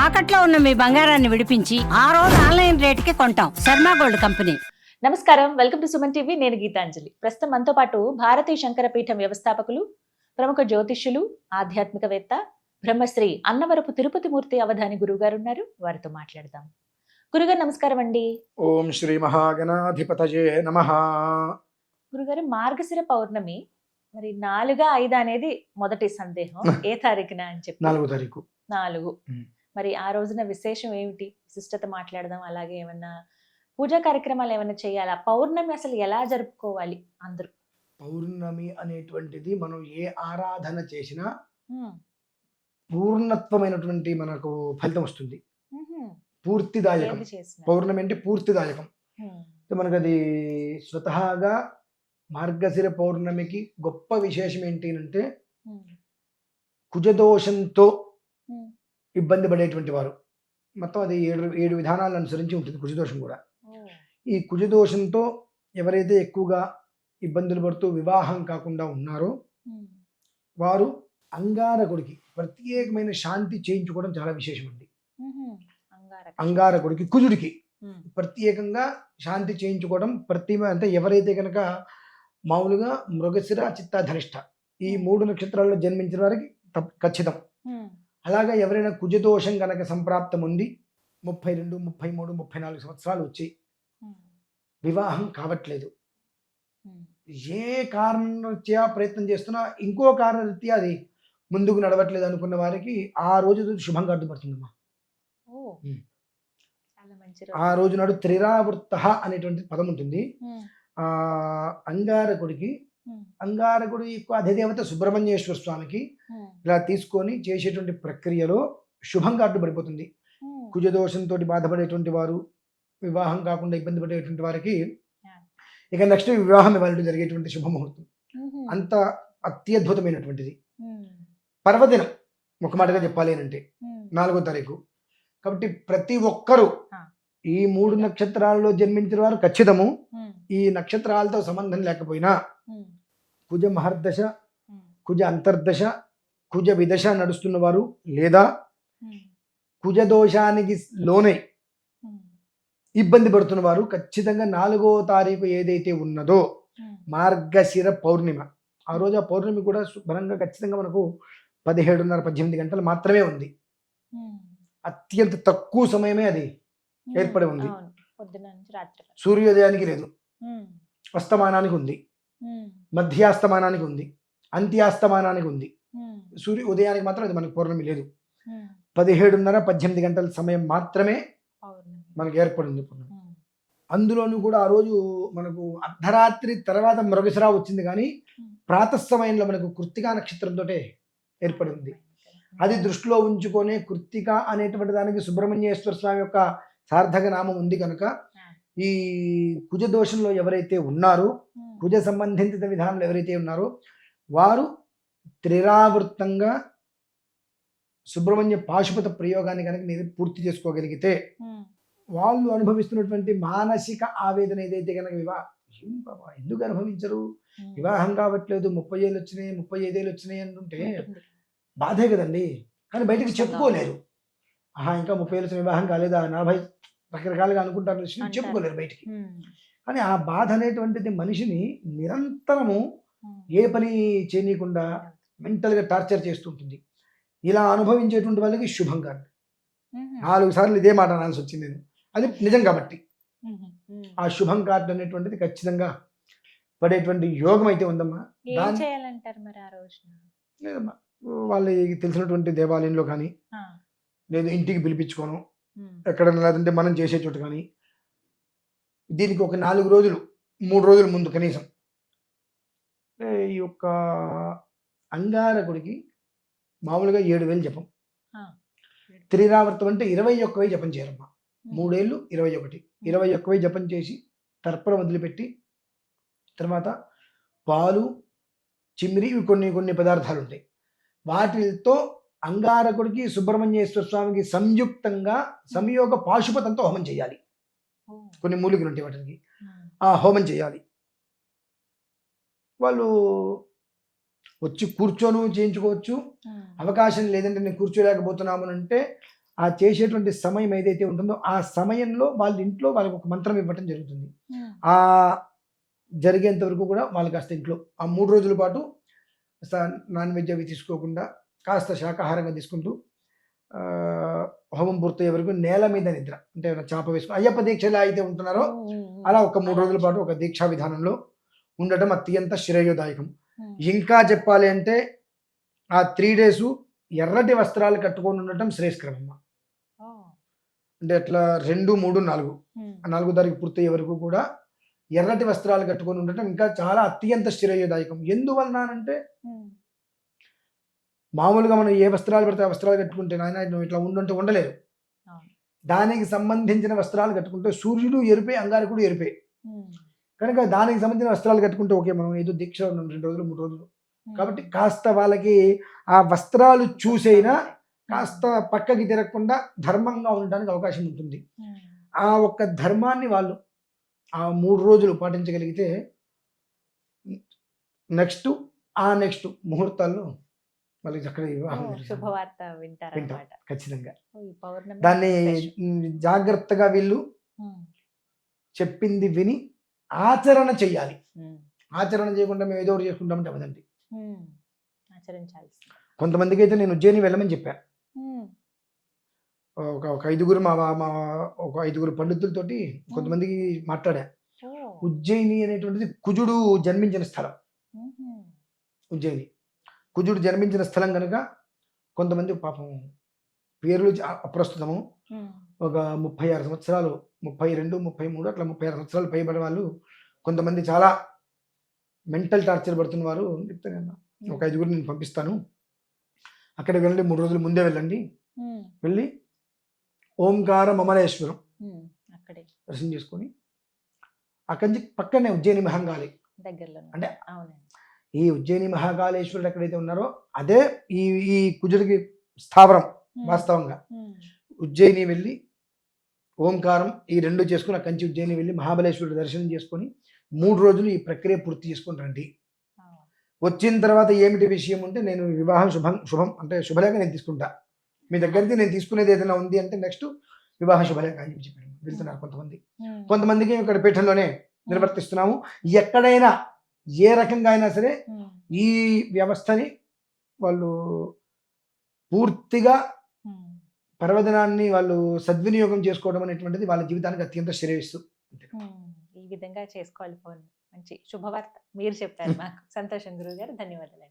తాకట్లో ఉన్న మీ బంగారాన్ని విడిపించి ఆ రోజు ఆన్లైన్ రేటుకి కొంటాం. Sharma gold company. నమస్కారం, వెల్కమ్ టు సుమన్ టీవీ. నేను గీతాంజలి. ప్రస్తుతం మనతో పాటు భారతీయ శంకర పీఠం వ్యవస్థాపకులు, ప్రముఖ జ్యోతిష్యులు, ఆధ్యాత్మికవేత్త, బ్రహ్మశ్రీ అన్నవరపు తిరుపతి మూర్తి అవధాని గురువు గారు ఉన్నారు. వారితో మాట్లాడదాం. గురుగారు నమస్కారం అండి. ఓం శ్రీ మహాగణాధిపతయే నమః. గురుగారు, మార్గశిర పౌర్ణమి మరి 4-5 అనేది మొదటి సందేహం. ఏ తారీఖున అని చెప్పి 4వ తారీఖు. 4. మరి ఆ రోజున విశేషం ఏమిటి? విశిష్టత మాట్లాడదాం. అలాగే ఏమన్నా పూజా కార్యక్రమాలు ఏమైనా చేయాలా? పౌర్ణమి అసలు ఎలా జరుపుకోవాలి అందరూ? పౌర్ణమి అనేటువంటిది మనం ఏ ఆరాధన చేసినా పూర్ణత్వమైనటువంటి మనకు ఫలితం వస్తుంది. పూర్తిదాయకం. పౌర్ణమి అంటే పూర్తిదాయకం. మనకు అది స్వతహాగా మార్గశిర పౌర్ణమికి గొప్ప విశేషం ఏంటి అంటే కుజదోషంతో ఇబ్బంది పడేటువంటి వారు మొత్తం అది 7 విధానాలను అనుసరించి ఉంటుంది. కుజదోషం కూడా. ఈ కుజదోషంతో ఎవరైతే ఎక్కువగా ఇబ్బందులు పడుతూ వివాహం కాకుండా ఉన్నారో వారు అంగారకుడికి ప్రత్యేకమైన శాంతి చేయించుకోవడం చాలా విశేషం అండి. అంగారకుడికి, కుజుడికి ప్రత్యేకంగా శాంతి చేయించుకోవడం అంటే ఎవరైతే కనుక మామూలుగా మృగశిర, చిత్త, ధనిష్ట ఈ 3 నక్షత్రాల్లో జన్మించిన వారికి ఖచ్చితం. అలాగా ఎవరైనా కుజదోషం కనుక సంప్రాప్తం ఉంది 32, 33, 34 సంవత్సరాలు వచ్చి వివాహం కావట్లేదు, ఏ కారణరీత్యా ప్రయత్నం చేస్తున్నా ఇంకో కారణరీత్యా అది ముందుకు నడవట్లేదు అనుకున్న వారికి ఆ రోజు శుభంగా అడ్డుపడుతుందమ్మా. ఆ రోజు నాడు త్రిరావృత అనేటువంటి పదం ఉంటుంది. అంగారకుడికి, అంగారకుడి యొక్క అధిదేవత సుబ్రహ్మణ్యేశ్వర స్వామికి ఇలా తీసుకొని చేసేటువంటి ప్రక్రియలో శుభంగా అడ్డుపడిపోతుంది. కుజదోషంతో బాధపడేటువంటి వారు, వివాహం కాకుండా ఇబ్బంది పడేటువంటి వారికి ఇక నెక్స్ట్ వివాహం ఇవాళ జరిగేటువంటి శుభముహూర్తం అంత అత్యద్భుతమైనటువంటిది. పర్వదినం ఒక మాటగా చెప్పాలి అంటే 4వ తారీఖు. కాబట్టి ప్రతి ఒక్కరూ ఈ 3 నక్షత్రాల్లో జన్మించిన వారు ఖచ్చితము. ఈ నక్షత్రాలతో సంబంధం లేకపోయినా కుజ మహర్దశ, కుజ అంతర్దశ, కుజ విదశ నడుస్తున్న వారు లేదా కుజదోషానికి లోనై ఇబ్బంది పడుతున్న వారు ఖచ్చితంగా 4వ తారీఖు ఏదైతే ఉన్నదో మార్గశిర పౌర్ణిమ, ఆ రోజు ఆ పౌర్ణమి కూడా శుభ్రంగా ఖచ్చితంగా మనకు 17:30-18 గంటలు మాత్రమే ఉంది. అత్యంత తక్కువ సమయమే అది ఏర్పడి ఉంది. సూర్యోదయానికి లేదు, అస్తమానానికి ఉంది, మధ్యాస్తమానానికి ఉంది, అంత్యాస్తమానానికి ఉంది. సూర్య ఉదయానికి మాత్రం అది మనకు పౌర్ణమి లేదు. 17:30-18 గంటల సమయం మాత్రమే మనకు ఏర్పడింది పౌర్ణమి. అందులోనూ కూడా ఆ రోజు మనకు అర్ధరాత్రి తర్వాత మృగశిర వచ్చింది, కానీ ప్రాతఃసమయంలో మనకు కృత్తికా నక్షత్రంతో ఏర్పడి ఉంది. అది దృష్టిలో ఉంచుకొనే కృత్తిక అనేటువంటి దానికి సుబ్రహ్మణ్యేశ్వర స్వామి యొక్క సార్థక నామం ఉంది కనుక ఈ కుజ దోషంలో ఎవరైతే ఉన్నారో, కుజ సంబంధిత విధానంలో ఎవరైతే ఉన్నారో వారు త్రిరావృత్తంగా సుబ్రహ్మణ్య పాశుపత ప్రయోగాన్ని కనుక మీరు పూర్తి చేసుకోగలిగితే వాళ్ళు అనుభవిస్తున్నటువంటి మానసిక ఆవేదన ఏదైతే కనుక ఎందుకు అనుభవించరు, వివాహం కావట్లేదు, 30 ఏళ్ళు వచ్చినాయి, 35 ఏళ్ళు వచ్చినాయి అంటుంటే బాధే కదండి. కానీ బయటకు చెప్పుకోలేరు. ఇంకా 30 ఏళ్ళు వివాహం కాలేదా, 40 రకరకాలుగా అనుకుంటారు, చెప్పుకోలేరు బయటికి. కానీ ఆ బాధ అనేటువంటిది మనిషిని నిరంతరము ఏ పని చేయనీయకుండా మెంటల్గా టార్చర్ చేస్తుంటుంది. ఇలా అనుభవించేటువంటి వాళ్ళకి శుభం కాదు. 4 సార్లు ఇదే మాట అనాల్సి వచ్చింది నేను, అది నిజం కాబట్టి. ఆ శుభం కార్డు అనేటువంటిది ఖచ్చితంగా పడేటువంటి యోగం అయితే ఉందమ్మా. లేదమ్మా, వాళ్ళకి తెలిసినటువంటి దేవాలయంలో కానీ, లేదు ఇంటికి పిలిపించుకోను, ఎక్కడైనా లేదంటే మనం చేసే చోటు కానీ, దీనికి ఒక 4 రోజులు 3 రోజుల ముందు కనీసం ఈ యొక్క అంగారకుడికి మామూలుగా 7,000 జపం, త్రిరావర్తం అంటే 21,000 జపం చేయాలమ్మా. 3 ఏళ్ళు 21,000 జపం చేసి తర్పణ వదిలిపెట్టి తర్వాత పాలు, చిమ్మిరి, ఇవి కొన్ని పదార్థాలు ఉంటాయి. వాటితో అంగారకుడికి, సుబ్రహ్మణ్యేశ్వర స్వామికి సంయుక్తంగా సంయోగ పాశుపతంతో హోమం చేయాలి. కొన్ని మూలికలు ఉంటాయి, వాటికి ఆ హోమం చేయాలి. వాళ్ళు వచ్చి కూర్చొని చేయించుకోవచ్చు. అవకాశం లేదంటే నేను కూర్చోలేకపోతున్నాము అంటే ఆ చేసేటువంటి సమయం ఏదైతే ఉంటుందో ఆ సమయంలో వాళ్ళ ఇంట్లో వాళ్ళకి ఒక మంత్రం ఇవ్వటం జరుగుతుంది. ఆ జరిగేంత వరకు కూడా వాళ్ళు కాస్త ఇంట్లో ఆ 3 రోజుల పాటు నాన్ వెజ్ అవి తీసుకోకుండా కాస్త శాకాహారంగా తీసుకుంటూ హోమం పూర్తయ్యే వరకు నేల మీద నిద్ర అంటే చాప వేసుకుని అయ్యప్ప దీక్ష ఎలా అయితే ఉంటున్నారో అలా ఒక 3 రోజుల పాటు ఒక దీక్షా విధానంలో ఉండటం అత్యంత శ్రేయోదాయకం. ఇంకా చెప్పాలి అంటే ఆ 3 days ఎర్రటి వస్త్రాలు కట్టుకొని ఉండటం శ్రేయస్కరమ్మ. అంటే అట్లా 2, 3, 4 4 తారీఖు పూర్తయ్యే వరకు కూడా ఎర్రటి వస్త్రాలు కట్టుకొని ఉండటం ఇంకా చాలా అత్యంత శ్రేయోదాయకం. ఎందువలన అంటే మామూలుగా మనం ఏ వస్త్రాలు పడితే ఆ వస్త్రాలు కట్టుకుంటే నాయన నువ్వు ఇట్లా ఉండుంటే ఉండలేదు. దానికి సంబంధించిన వస్త్రాలు కట్టుకుంటే సూర్యుడు ఎరుపే, అంగారకుడు ఎరుపే. కనుక దానికి సంబంధించిన వస్త్రాలు కట్టుకుంటే ఓకే, మనం ఏదో దీక్ష ఉన్నాం 2 రోజులు 3 రోజులు కాబట్టి కాస్త వాళ్ళకి ఆ వస్త్రాలు చూసైనా కాస్త పక్కకి తిరగకుండా ధర్మంగా ఉండడానికి అవకాశం ఉంటుంది. ఆ ఒక్క ధర్మాన్ని వాళ్ళు ఆ 3 రోజులు పాటించగలిగితే నెక్స్ట్ ముహూర్తాల్లో వాళ్ళకి చక్కగా వివాహం శుభవార్త వింటారు ఖచ్చితంగా. దాన్ని జాగ్రత్తగా వీళ్ళు చెప్పింది విని ఆచరణ చెయ్యాలి. ఆచరణ చేయకుండా మేము ఏదో ఒకటి చేసుకుంటామంటే అవదండి. ఆచరించాలి. కొంతమందికి అయితే నేను ఉజ్జయిని వెళ్ళమని చెప్పాను. ఒక 5గురు ఒక 5గురు పండితులతోటి కొంతమందికి మాట్లాడా. ఉజ్జయిని అనేటువంటిది కుజుడు జన్మించిన స్థలం. ఉజ్జయిని కుజుడు జన్మించిన స్థలం కనుక కొంతమంది పాపం పేర్లు అప్రస్తుతము. ఒక 36 సంవత్సరాలు 32, 33 అట్లా 36 సంవత్సరాలు పైబడిన వాళ్ళు కొంతమంది చాలా మెంటల్ టార్చర్ పడుతున్న వారు చెప్తాను. ఒక 5గురు నేను పంపిస్తాను, అక్కడికి వెళ్ళండి, 3 రోజులు ముందే వెళ్ళండి, వెళ్ళి ఓంకార మమలేశ్వరం దర్శనం చేసుకొని అక్కడి నుంచి పక్కనే ఉజ్జయిని మహంకాళి దగ్గరలో అంటే ఈ ఉజ్జయిని మహాకాళేశ్వరుడు ఎక్కడైతే ఉన్నారో అదే ఈ కుజుడికి స్థావరం. వాస్తవంగా ఉజ్జయిని వెళ్ళి ఓంకారం ఈ 2 చేసుకుని అక్కడి నుంచి ఉజ్జయిని వెళ్ళి మహాబలేశ్వరుడు దర్శనం చేసుకొని 3 రోజులు ఈ ప్రక్రియ పూర్తి చేసుకుని రండి. వచ్చిన తర్వాత ఏమిటి విషయం ఉంటే నేను వివాహం శుభం అంటే శుభలేఖ నేను తీసుకుంటా. మీ దగ్గరికి నేను తీసుకునేది ఏదైనా ఉంది అంటే నెక్స్ట్ వివాహ శుభలేఖ అని చెప్పారు. వెళ్తున్నారు కొంతమందికి ఇక్కడ పీఠంలోనే నిర్వర్తిస్తున్నాము. ఎక్కడైనా ఏ రకంగా అయినా సరే ఈ వ్యవస్థని వాళ్ళు పూర్తిగా పర్వదినాన్ని వాళ్ళు సద్వినియోగం చేసుకోవడం అనేటువంటిది వాళ్ళ జీవితానికి అత్యంత శ్రేయస్సు. ఈ విధంగా చేసుకోవాలి. మంచి శుభవార్త మీరు చెప్పారు మాకు. సంతోషం గురువు గారు, ధన్యవాదాలు.